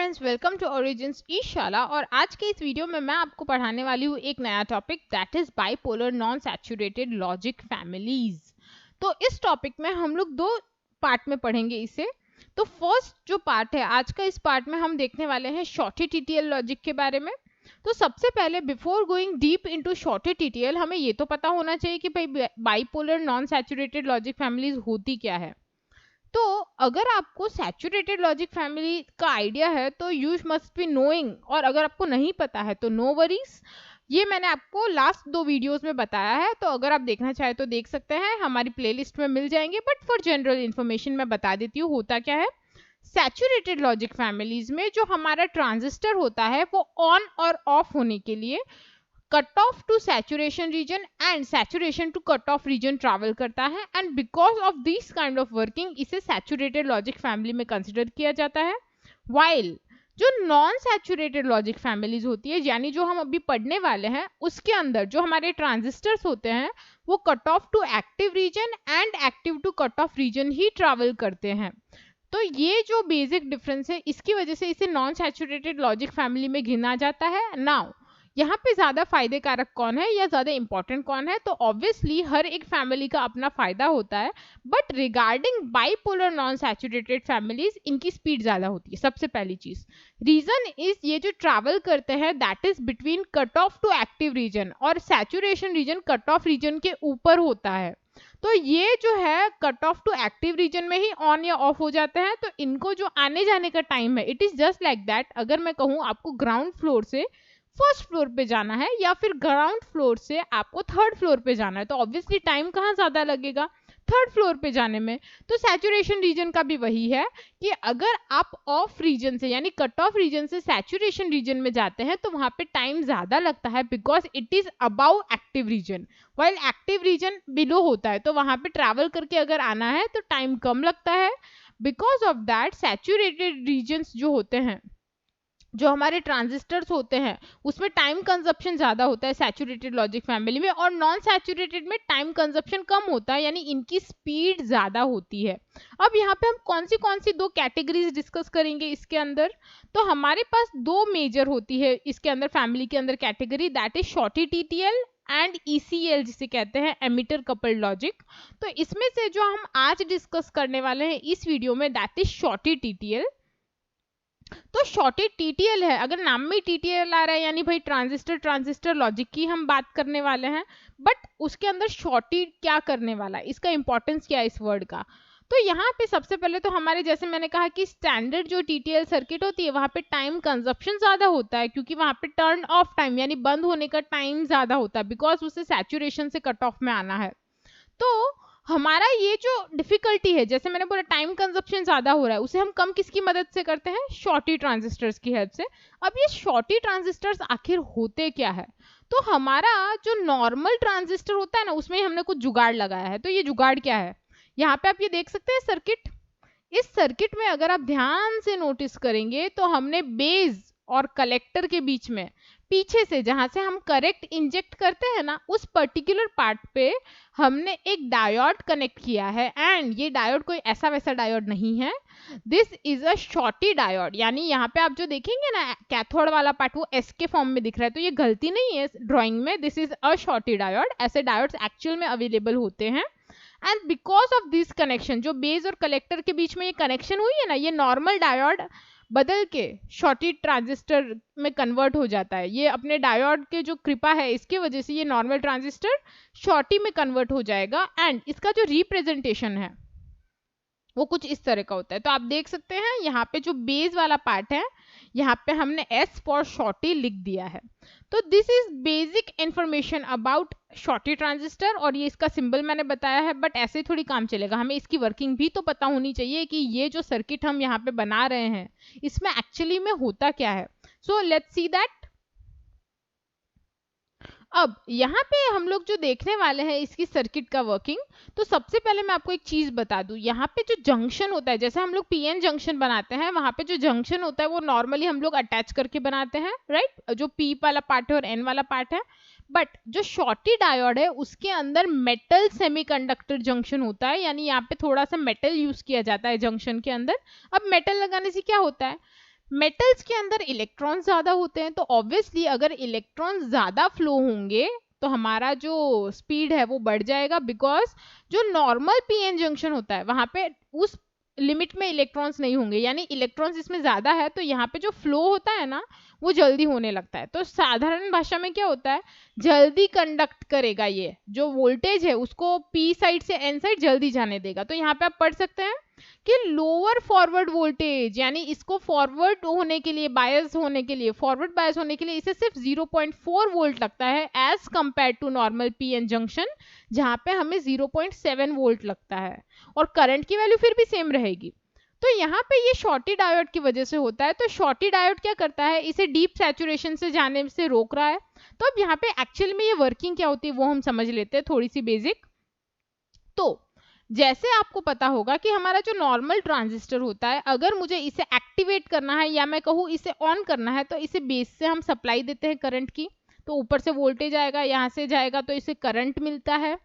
Friends, welcome to origins ई शाला। और आज के इस वीडियो में मैं आपको पढ़ाने वाली हूँ एक नया topic, that is bipolar non saturated logic families. तो इस टॉपिक में हम लोग दो पार्ट में पढ़ेंगे इसे। तो फर्स्ट जो पार्ट है आज का, इस पार्ट में हम देखने वाले हैं शॉर्टी टीटीएल लॉजिक के बारे में। तो सबसे पहले before going deep into Schottky TTL हमें ये तो पता होना चाहिए कि भाई bipolar non saturated logic families होती क्या है। तो अगर आपको सैचुरेटेड लॉजिक फैमिली का आइडिया है तो यू मस्ट बी नोइंग, और अगर आपको नहीं पता है तो नो वरीज। ये मैंने आपको लास्ट दो वीडियोस में बताया है, तो अगर आप देखना चाहे तो देख सकते हैं, हमारी प्लेलिस्ट में मिल जाएंगे। बट फॉर जनरल इन्फॉर्मेशन मैं बता देती हूँ होता क्या है। सैचुरेटेड लॉजिक फैमिलीज में जो हमारा ट्रांजिस्टर होता है वो ऑन और ऑफ होने के लिए cut off to saturation region and saturation to cut off region travel करता है, and because of this kind of working इसे सैचुरेटेड लॉजिक फैमिली में कंसिडर किया जाता है। वाइल जो नॉन सैचुरेटेड लॉजिक फैमिलीज होती है, यानी जो हम अभी पढ़ने वाले हैं, उसके अंदर जो हमारे ट्रांजिस्टर्स होते हैं वो cut off to active region and active to cut off region ही ट्रैवल करते हैं। तो ये जो बेसिक डिफरेंस है, इसकी वजह से इसे नॉन सैचुरेटेड लॉजिक फैमिली में गिना जाता है। नाउ यहाँ पे ज्यादा फायदे कारक कौन है या ज्यादा इंपॉर्टेंट कौन है, तो ऑब्वियसली हर एक फैमिली का अपना फायदा होता है। But regarding bipolar non saturated families, इनकी स्पीड ज्यादा होती है। सबसे पहली चीज रीजन इज ये जो ट्रैवल करते हैं that is between cut off to active region, और saturation region cut off region के ऊपर होता है। तो ये जो है cut off to active region में ही ऑन या ऑफ हो जाते हैं। तो इनको जो आने जाने का टाइम है, it is just like that. अगर मैं कहूँ आपको ग्राउंड फ्लोर से फर्स्ट फ्लोर पे जाना है या फिर ग्राउंड फ्लोर से आपको थर्ड फ्लोर पे जाना है, तो ऑब्वियसली टाइम कहाँ ज्यादा लगेगा, थर्ड फ्लोर पे जाने में। तो सैचुरेशन रीजन का भी वही है कि अगर आप ऑफ रीजन से यानी कट ऑफ रीजन से सैचुरेशन रीजन में जाते हैं तो वहां पे टाइम ज्यादा लगता है, because it is above active region, while active region below होता है। तो वहां पे ट्रैवल करके अगर आना है तो टाइम कम लगता है। Because of that saturated regions जो होते हैं, जो हमारे ट्रांजिस्टर्स होते हैं, उसमें टाइम कंजप्शन ज्यादा होता है सैचुरेटेड लॉजिक फैमिली में, और नॉन सैचुरेटेड में टाइम कंजप्शन कम होता है, यानी इनकी स्पीड ज्यादा होती है। अब यहाँ पे हम कौन सी दो कैटेगरीज डिस्कस करेंगे इसके अंदर। तो हमारे पास दो मेजर होती है इसके अंदर, फैमिली के अंदर category, that is Schottky TTL and ECL जिसे कहते हैं एमिटर कपल्ड लॉजिक। तो इसमें से जो हम आज डिस्कस करने वाले हैं इस वीडियो में, दैट इज शॉर्टी टीटीएल। तो शॉर्टी टीटीएल है, अगर नाम में टीटीएल आ रहा है यानी भाई ट्रांजिस्टर लॉजिक की हम बात करने वाले हैं। बट उसके अंदर शॉर्टी क्या करने वाला है, इसका इंपॉर्टेंस क्या है इस वर्ड का। तो यहाँ पे सबसे पहले तो हमारे, जैसे मैंने कहा कि स्टैंडर्ड जो टीटीएल सर्किट होती है वहां पे टाइम कंजप्शन ज्यादा होता है, क्योंकि वहां पे टर्न ऑफ टाइम यानी बंद होने का टाइम ज्यादा होता है, बिकॉज उसे सैचुरेशन से कट ऑफ में आना है। तो हमारा ये जो डिफिकल्टी है, जैसे मैंने बोला टाइम कंजप्शन ज्यादा हो रहा है, उसे हम कम किसकी मदद से करते हैं, शॉर्टी ट्रांजिस्टर्स की हेल्प से। अब ये शॉर्टी ट्रांजिस्टर्स आखिर होते क्या है। तो हमारा जो नॉर्मल ट्रांजिस्टर होता है ना, उसमें हमने कुछ जुगाड़ लगाया है। तो ये जुगाड़ क्या है, यहाँ पे आप ये देख सकते हैं सर्किट। इस सर्किट में अगर आप ध्यान से नोटिस करेंगे तो हमने बेस और कलेक्टर के बीच में पीछे से जहां से हम करेक्ट इंजेक्ट करते हैं ना, उस पर्टिकुलर पार्ट पे हमने एक डायोड कनेक्ट किया है। एंड ये डायोड कोई ऐसा वैसा डायोड नहीं है, this is a Schottky diode. यानी यहाँ पे आप जो देखेंगे ना कैथोड वाला पार्ट वो एस के फॉर्म में दिख रहा है, तो ये गलती नहीं है ड्राइंग में, this is a Schottky diode. ऐसे डायोड्स एक्चुअल में अवेलेबल होते हैं। And because of this connection, जो बेस और कलेक्टर के बीच में ये कनेक्शन हुई है ना, ये नॉर्मल डायोड बदल के शॉर्टी ट्रांजिस्टर में कन्वर्ट हो जाता है। ये अपने डायोड के जो कृपा है इसकी वजह से ये नॉर्मल ट्रांजिस्टर शॉर्टी में कन्वर्ट हो जाएगा। एंड इसका जो रिप्रेजेंटेशन है वो कुछ इस तरह का होता है। तो आप देख सकते हैं यहाँ पे जो बेस वाला पार्ट है, यहाँ पे हमने S फॉर शॉर्टी लिख दिया है। तो this is basic information about Schottky transistor, और ये इसका सिंबल मैंने बताया है। बट ऐसे थोड़ी काम चलेगा, हमें इसकी वर्किंग भी तो पता होनी चाहिए कि ये जो सर्किट हम यहाँ पे बना रहे हैं इसमें एक्चुअली में होता क्या है। So let's see that. अब यहाँ पे हम लोग जो देखने वाले हैं इसकी सर्किट का वर्किंग, तो सबसे पहले मैं आपको एक चीज बता दूं, यहाँ पे जो जंक्शन होता है, जैसे हम लोग PN जंक्शन बनाते हैं, वहां पे जो जंक्शन होता है वो नॉर्मली हम लोग अटैच करके बनाते हैं, राइट, जो P वाला पार्ट है और N वाला पार्ट है। बट जो शॉर्टी डायोड है उसके अंदर मेटल सेमीकंडक्टर जंक्शन होता है, यानी यहाँ पे थोड़ा सा मेटल यूज किया जाता है जंक्शन के अंदर। अब मेटल लगाने से क्या होता है, मेटल्स के अंदर इलेक्ट्रॉन ज्यादा होते हैं, तो ऑब्वियसली अगर इलेक्ट्रॉन ज्यादा फ्लो होंगे तो हमारा जो स्पीड है वो बढ़ जाएगा, बिकॉज जो नॉर्मल पीएन जंक्शन होता है वहां पे उस लिमिट में इलेक्ट्रॉन्स नहीं होंगे, यानी इलेक्ट्रॉन्स इसमें ज्यादा है तो यहाँ पे जो फ्लो होता है ना वो जल्दी होने लगता है। तो साधारण भाषा में क्या होता है, जल्दी कंडक्ट करेगा, ये जो वोल्टेज है उसको पी साइड से एन साइड जल्दी जाने देगा। तो यहाँ पे आप पढ़ सकते हैं कि लोअर फॉरवर्ड वोल्टेज, यानी इसको फॉरवर्ड होने के लिए, बायस होने के लिए, फॉरवर्ड बायस होने के लिए इसे सिर्फ 0.4 वोल्ट लगता है as compare to normal PN junction जहां पे हमें 0.7 वोल्ट लगता है, और करंट की वैल्यू फिर भी सेम रहेगी। तो यहाँ पे ये शॉर्टी डायोड की वजह से होता है। तो शॉर्टी डायोड क्या करता है, इसे डीप सैचुरेशन से जाने से रोक रहा है। तो अब यहाँ पे एक्चुअल में ये वर्किंग क्या होती है वो हम समझ लेते हैं, थोड़ी सी बेसिक। तो जैसे आपको पता होगा कि हमारा जो नॉर्मल ट्रांजिस्टर होता है, अगर मुझे इसे एक्टिवेट करना है या मैं कहूँ इसे ऑन करना है, तो इसे बेस से हम सप्लाई देते हैं करंट की, तो ऊपर से वोल्टेज आएगा, यहाँ से जाएगा तो इसे करंट मिलता है।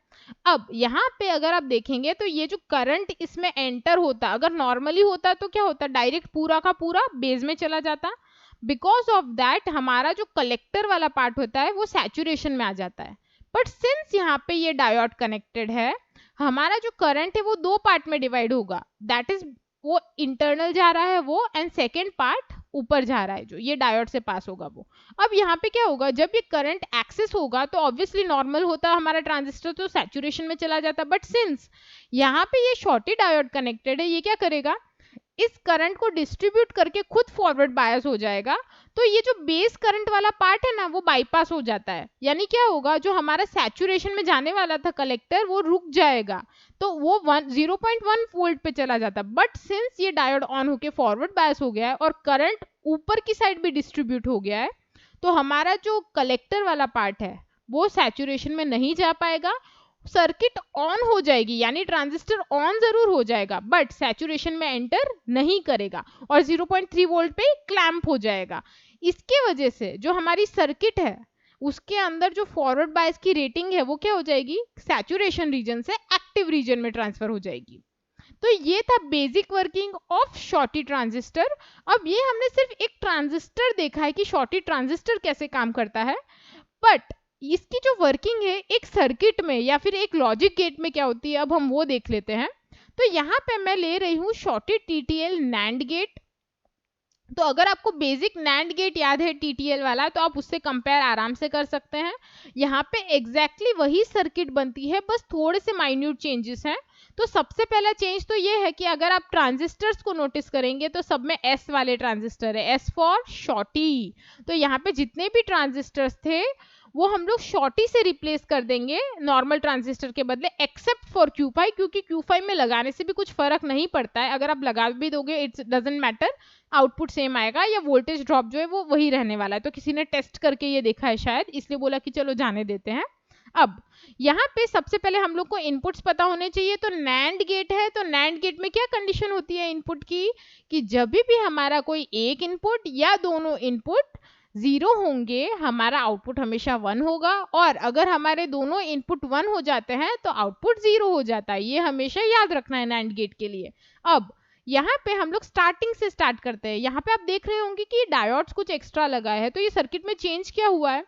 अब यहाँ पे अगर आप देखेंगे तो ये जो करंट इसमें एंटर होता, अगर नॉर्मली होता तो क्या होता, डायरेक्ट पूरा का पूरा बेस में चला जाता। बिकॉज ऑफ दैट हमारा जो कलेक्टर वाला पार्ट होता है वो सैचुरेशन में आ जाता है। बट सिंस यहाँ पे ये डायोड कनेक्टेड है, हमारा जो करंट है वो दो पार्ट में डिवाइड होगा, दैट इज वो इंटरनल जा रहा है वो, एंड सेकेंड पार्ट ऊपर जा रहा है जो ये डायोड से पास होगा वो। अब यहाँ पे क्या होगा, जब ये करंट एक्सेस होगा तो ऑब्वियसली नॉर्मल होता हमारा ट्रांजिस्टर तो सैचुरेशन में चला जाता, बट सिंस यहाँ पे ये शॉर्टी डायोड कनेक्टेड है, ये क्या करेगा, इस करंट को डिस्ट्रीब्यूट करके खुद फॉरवर्ड बायस हो जाएगा। तो ये जो बेस करंट वाला पार्ट है ना वो बाईपास हो जाता है, यानी क्या होगा, जो हमारा सैचुरेशन में जाने वाला था कलेक्टर वो रुक जाएगा, तो वो 0.1 वोल्ट पे चला जाता। बट सिंस ये डायोड ऑन होके फॉरवर्ड बायस हो गया है और करंट ऊपर की साइड भी डिस्ट्रीब्यूट हो गया है, तो हमारा जो कलेक्टर वाला पार्ट है वो सैचुरेशन में नहीं जा पाएगा, सर्किट ऑन हो जाएगी, यानी ट्रांजिस्टर ऑन जरूर हो जाएगा बट सैचुरेशन में एंटर नहीं करेगा और 0.3 वोल्ट पे क्लैंप हो जाएगा। इसके वजह से जो हमारी सर्किट है उसके अंदर जो फॉरवर्ड बायस की रेटिंग है वो क्या हो जाएगी, सैचुरेशन रीजन से एक्टिव रीजन में ट्रांसफर हो जाएगी। तो ये था basic working of Schottky transistor. अब ये हमने सिर्फ एक ट्रांजिस्टर देखा है कि शॉर्टी ट्रांजिस्टर कैसे काम करता है, बट इसकी जो वर्किंग है एक सर्किट में या फिर एक लॉजिक गेट में क्या होती है, अब हम वो देख लेते हैं। तो यहाँ पे मैं ले रही हूँ शॉर्टेड टीटीएल नैंड गेट। तो अगर आपको बेसिक नैंड गेट याद है टीटीएल वाला, तो आप उससे कंपेयर आराम से कर सकते हैं। यहाँ पे एग्जैक्टली वही सर्किट बनती है, बस थोड़े से माइन्यूट चेंजेस हैं। तो सबसे पहला चेंज तो ये है कि अगर आप ट्रांजिस्टर्स को नोटिस करेंगे तो सब में एस वाले ट्रांजिस्टर है, एस फॉर शॉर्टी। तो यहाँ पे जितने भी ट्रांजिस्टर्स थे वो हम लोग शॉर्टी से रिप्लेस कर देंगे नॉर्मल ट्रांजिस्टर के बदले, एक्सेप्ट फॉर Q5, क्योंकि Q5 में लगाने से भी कुछ फर्क नहीं पड़ता है, अगर आप लगा भी दोगे it's doesn't matter, output same आएगा या वोल्टेज ड्रॉप जो है वो वही रहने वाला है। तो किसी ने टेस्ट करके ये देखा है शायद, इसलिए बोला कि चलो जाने देते हैं। अब यहाँ पे सबसे पहले हम लोग को इनपुट्स पता होने चाहिए। तो नैंड गेट है, तो नैंड गेट में क्या कंडीशन होती है इनपुट की, कि जब भी हमारा कोई एक इनपुट या दोनों इनपुट 0 होंगे हमारा आउटपुट हमेशा 1 होगा, और अगर हमारे दोनों इनपुट 1 हो जाते हैं तो आउटपुट 0 हो जाता है। ये हमेशा याद रखना है नैंड गेट के लिए। अब यहाँ पे हम लोग स्टार्टिंग से स्टार्ट करते हैं। यहाँ पे आप देख रहे होंगे कि डायोड्स कुछ एक्स्ट्रा लगा है, तो ये सर्किट में चेंज क्या हुआ है,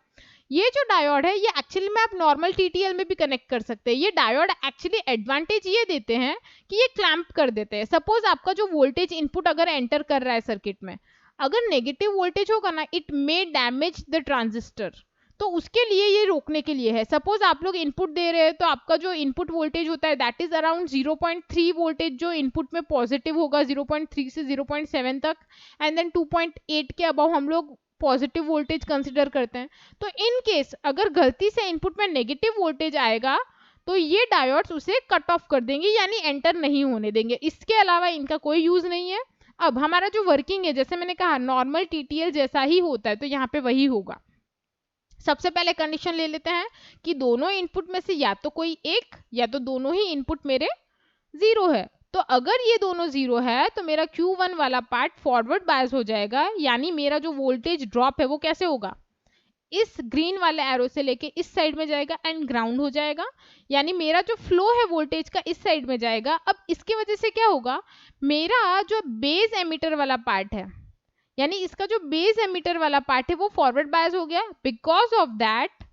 ये जो डायोड है ये एक्चुअली में आप नॉर्मल टीटीएल में भी कनेक्ट कर सकते हैं। ये डायोड एक्चुअली एडवांटेज ये देते हैं कि ये क्लैंप कर देते हैं। सपोज आपका जो वोल्टेज इनपुट अगर एंटर कर रहा है सर्किट में, अगर नेगेटिव वोल्टेज होगा ना, it may damage the transistor, तो उसके लिए ये रोकने के लिए है। सपोज आप लोग इनपुट दे रहे हैं तो आपका जो इनपुट वोल्टेज होता है दैट इज अराउंड 0.3 वोल्टेज जो इनपुट में पॉजिटिव होगा 0.3 से 0.7 तक, एंड देन 2.8 के अबव हम लोग पॉजिटिव वोल्टेज कंसिडर करते हैं। तो इन केस अगर गलती से इनपुट में नेगेटिव वोल्टेज आएगा तो ये डायोड्स उसे कट ऑफ कर देंगे, यानी एंटर नहीं होने देंगे। इसके अलावा इनका कोई यूज नहीं है। अब हमारा जो वर्किंग है, जैसे मैंने कहा नॉर्मल टीटीएल जैसा ही होता है, तो यहाँ पे वही होगा। सबसे पहले कंडीशन ले लेते हैं कि दोनों इनपुट में से या तो कोई एक या तो दोनों ही इनपुट मेरे 0 है। तो अगर ये दोनों 0 है तो मेरा Q1 वाला पार्ट फॉरवर्ड बायस हो जाएगा, यानी मेरा जो वोल्टेज ड्रॉप है वो कैसे होगा, इस ग्रीन वाले एरो से लेके इस साइड में जाएगा एंड ग्राउंड हो जाएगा, यानी मेरा जो फ्लो है वोल्टेज का इस साइड में जाएगा। अब इसकी वजह से क्या होगा, मेरा जो बेस एमीटर वाला पार्ट है यानी इसका जो बेस एमिटर वाला पार्ट है वो फॉरवर्ड बायस हो गया। बिकॉज ऑफ दैट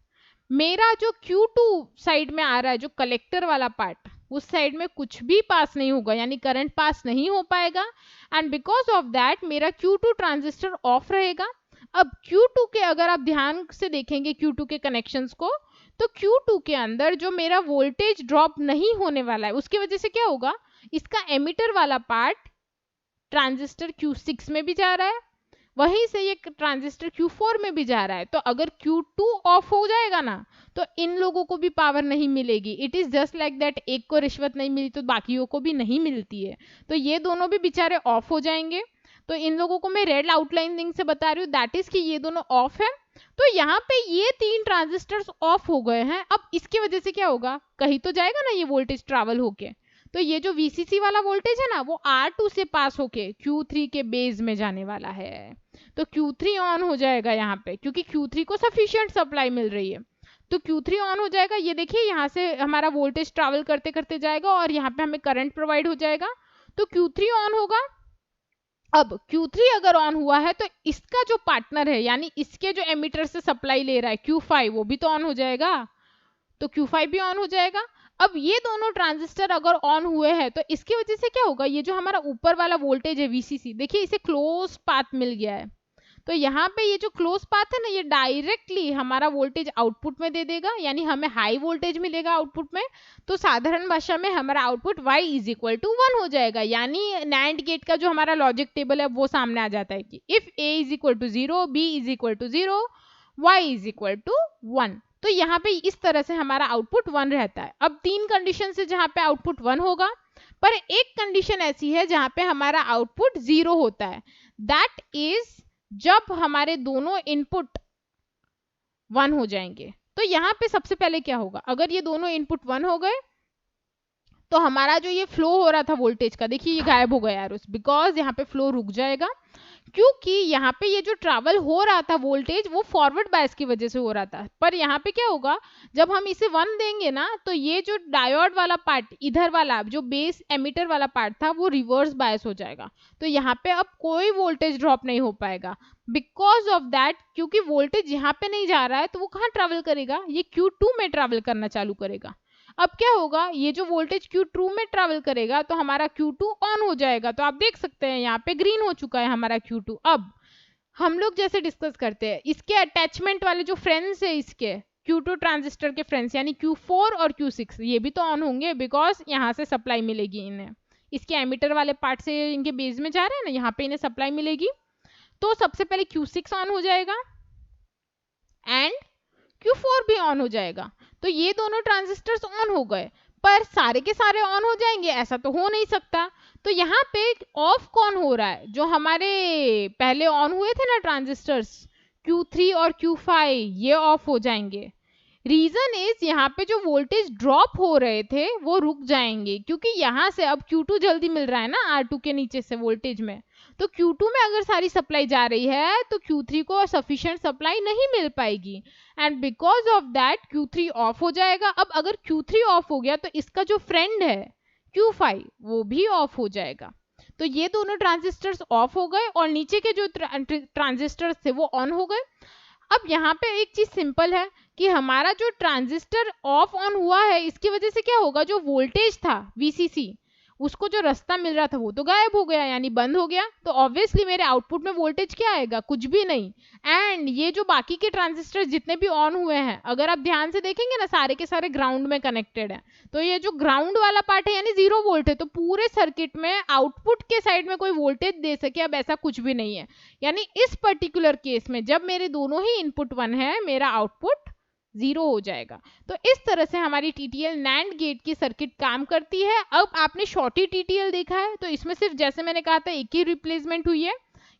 मेरा जो Q2 साइड में आ रहा है, जो कलेक्टर वाला पार्ट, उस साइड में कुछ भी पास नहीं होगा, यानी करंट पास नहीं हो पाएगा। एंड बिकॉज ऑफ दैट मेरा Q2 ट्रांजिस्टर ऑफ रहेगा। अब Q2 के अगर आप ध्यान से देखेंगे Q2 के कनेक्शंस को, तो Q2 के अंदर जो मेरा वोल्टेज ड्रॉप नहीं होने वाला है, उसकी वजह से क्या होगा, इसका एमिटर वाला पार्ट ट्रांजिस्टर Q6 में भी जा रहा है, वहीं से ये ट्रांजिस्टर Q4 में भी जा रहा है। तो अगर Q2 ऑफ हो जाएगा ना, तो इन लोगों को भी पावर नहीं मिलेगी। It is just like that, एक को रिश्वत नहीं मिली तो बाकियों को भी नहीं मिलती है। तो ये दोनों भी बेचारे ऑफ हो जाएंगे। तो इन लोगों को मैं रेड आउटलाइनिंग से बता रही हूँ, दैट इज कि ये दोनों ऑफ है। तो यहाँ पे ये 3 ट्रांजिस्टर्स ऑफ हो गए हैं। अब इसकी वजह से क्या होगा, कहीं तो जाएगा ना ये वोल्टेज ट्रैवल होके। तो ये जो VCC वाला वोल्टेज है ना, वो R2 से पास होके Q3 के बेस में जाने वाला है। तो Q3 ऑन हो जाएगा यहाँ पे, क्योंकि Q3 को सफिशिएंट सप्लाई मिल रही है। तो Q3 ऑन हो जाएगा। ये देखिए यहाँ से हमारा वोल्टेज ट्रैवल करते करते जाएगा और यहाँ पे हमें करंट प्रोवाइड हो जाएगा। तो Q3 ऑन होगा। अब Q3 अगर ऑन हुआ है तो इसका जो पार्टनर है, यानी इसके जो एमिटर से सप्लाई ले रहा है Q5, वो भी तो ऑन हो जाएगा। तो Q5 भी ऑन हो जाएगा। अब ये दोनों ट्रांजिस्टर अगर ऑन हुए हैं तो इसकी वजह से क्या होगा, ये जो हमारा ऊपर वाला वोल्टेज है VCC, देखिए इसे क्लोज पाथ मिल गया है। तो यहाँ पे ये जो क्लोज पाथ है ना, ये डायरेक्टली हमारा वोल्टेज आउटपुट में दे देगा, यानी हमें हाई वोल्टेज मिलेगा आउटपुट में। तो साधारण भाषा में हमारा output Y is equal to 1 हो जाएगा। यानी नैंड गेट का जो हमारा लॉजिक टेबल है वो सामने आ जाता है कि if A is equal to 0, B is equal to 0, Y is equal to 1। तो यहाँ पे इस तरह से हमारा आउटपुट 1 रहता है। अब 3 कंडीशन से जहाँ पे आउटपुट 1 होगा, पर एक कंडीशन ऐसी है जहाँ पे हमारा आउटपुट 0 होता है। दैट इज जब हमारे दोनों इनपुट 1 हो जाएंगे। तो यहाँ पे सबसे पहले क्या होगा, अगर ये दोनों इनपुट 1 हो गए तो हमारा जो ये फ्लो हो रहा था वोल्टेज का, देखिए ये गायब हो गया यार, बिकॉज यहाँ पे फ्लो रुक जाएगा, क्योंकि यहाँ पे ये जो ट्रैवल हो रहा था वोल्टेज वो फॉरवर्ड बायस की वजह से हो रहा था। पर यहाँ पे क्या होगा, जब हम इसे 1 देंगे ना, तो ये जो डायोड वाला पार्ट, इधर वाला जो बेस एमिटर वाला पार्ट था, वो रिवर्स बायस हो जाएगा। तो यहाँ पे अब कोई वोल्टेज ड्रॉप नहीं हो पाएगा बिकॉज ऑफ दैट, क्योंकि वोल्टेज यहाँ पे नहीं जा रहा है तो वो कहाँ ट्रैवल करेगा, ये Q2 में ट्रैवल करना चालू करेगा। अब क्या होगा, ये जो वोल्टेज Q2 में ट्रैवल करेगा तो हमारा Q2 ऑन हो जाएगा। तो आप देख सकते हैं यहाँ पे ग्रीन हो चुका है हमारा Q2। अब हम लोग जैसे डिस्कस करते हैं, इसके अटैचमेंट वाले जो फ्रेंड्स है इसके Q2 ट्रांजिस्टर के फ्रेंड्स, यानी Q4 और Q6, ये भी तो ऑन होंगे बिकॉज यहाँ से सप्लाई मिलेगी इन्हें। इसके एमिटर वाले पार्ट से इनके बेस में जा रहे हैं ना, यहाँ पे इन्हें सप्लाई मिलेगी। तो सबसे पहले Q6 ऑन हो जाएगा एंड Q4 भी ऑन हो जाएगा। तो ये दोनों ट्रांजिस्टर्स ऑन हो गए, पर सारे के सारे ऑन हो जाएंगे ऐसा तो हो नहीं सकता। तो यहाँ पे ऑफ कौन हो रहा है, जो हमारे पहले ऑन हुए थे ना ट्रांजिस्टर्स Q3 और Q5, ये ऑफ हो जाएंगे। रीजन इज यहाँ पे जो वोल्टेज ड्रॉप हो रहे थे वो रुक जाएंगे, क्योंकि यहाँ से अब Q2 जल्दी मिल रहा है ना R2 के नीचे से वोल्टेज में। तो Q2 में अगर सारी सप्लाई जा रही है तो Q3 को सफिशिएंट सप्लाई नहीं मिल पाएगी, and because of that Q3 of हो जाएगा। अब अगर Q3 ऑफ हो गया तो इसका जो फ्रेंड है Q5 वो भी ऑफ हो जाएगा। तो ये दोनों ट्रांजिस्टर्स ऑफ हो गए और नीचे के जो ट्रांजिस्टर्स थे वो ऑन हो गए। अब यहाँ पे एक चीज सिंपल है कि हमारा जो ट्रांजिस्टर ऑफ ऑन हुआ है, इसकी वजह से क्या होगा, जो वोल्टेज था VCC, उसको जो रास्ता मिल रहा था वो तो गायब हो गया, यानी बंद हो गया। तो ऑब्वियसली मेरे आउटपुट में वोल्टेज क्या आएगा, कुछ भी नहीं। एंड ये जो बाकी के ट्रांजिस्टर जितने भी ऑन हुए हैं, अगर आप ध्यान से देखेंगे ना, सारे के सारे ग्राउंड में कनेक्टेड है। तो ये जो ग्राउंड वाला पार्ट है यानी 0 वोल्ट है, तो पूरे सर्किट में आउटपुट के साइड में कोई वोल्टेज दे सके अब ऐसा कुछ भी नहीं है। यानी इस पर्टिकुलर केस में जब मेरे दोनों ही इनपुट 1 है, मेरा आउटपुट 0 हो जाएगा। तो इस तरह से हमारी TTL NAND गेट की सर्किट काम करती है। अब आपने शॉर्टी TTL देखा है, तो इसमें सिर्फ जैसे मैंने कहा था एक ही रिप्लेसमेंट हुई है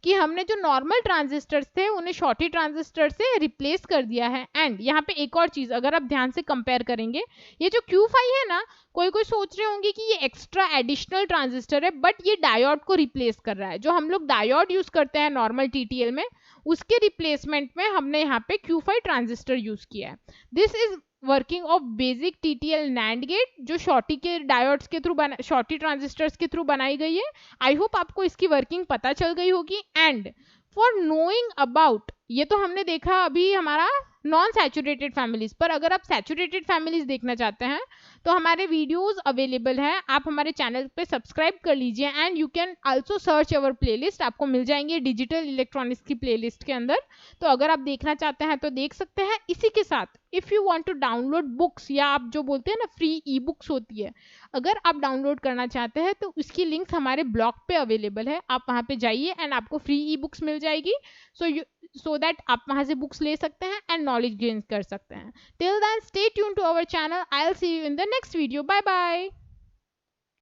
कि हमने जो नॉर्मल ट्रांजिस्टर्स थे उन्हें शॉर्टी ट्रांजिस्टर से रिप्लेस कर दिया है। एंड यहाँ पे एक और चीज अगर आप ध्यान से कंपेयर करेंगे, ये जो Q5 है ना, कोई कोई सोच रहे होंगे कि ये एक्स्ट्रा एडिशनल ट्रांजिस्टर है, बट ये डायोड को रिप्लेस कर रहा है। जो हम लोग डायोड यूज करते हैं नॉर्मल TTL में, उसके रिप्लेसमेंट में हमने यहाँ पे Q5 ट्रांजिस्टर यूज किया है। This is working of basic TTL NAND gate, जो शॉर्टी के डायोड्स के थ्रू शॉर्टी ट्रांजिस्टर्स के थ्रू बनाई गई है। आई होप आपको इसकी वर्किंग पता चल गई होगी। एंड फॉर नोइंग अबाउट, ये तो हमने देखा अभी हमारा नॉन सैचुरेटेड फैमिलीज, पर अगर आप सैचुरेटेड फैमिलीज देखना चाहते हैं तो हमारे वीडियोस अवेलेबल हैं, आप हमारे चैनल पे सब्सक्राइब कर लीजिए and you can also search our playlist, आपको मिल जाएंगे डिजिटल इलेक्ट्रॉनिक्स की प्लेलिस्ट के अंदर, तो अगर आप देखना चाहते हैं तो देख सकते हैं। इसी के साथ if you want to download books, या आप जो बोलते हैं ना फ्री ई बुक्स होती है, अगर आप डाउनलोड करना चाहते हैं तो उसकी लिंक हमारे ब्लॉग पे अवेलेबल है, आप वहां पे जाइए एंड आपको फ्री ई बुक्स मिल जाएगी, सो दैट आप वहां से बुक्स ले सकते हैं एंड नॉलेज गेन कर सकते हैं। Till then stay tune to our channel, I will see you in the next video, bye bye.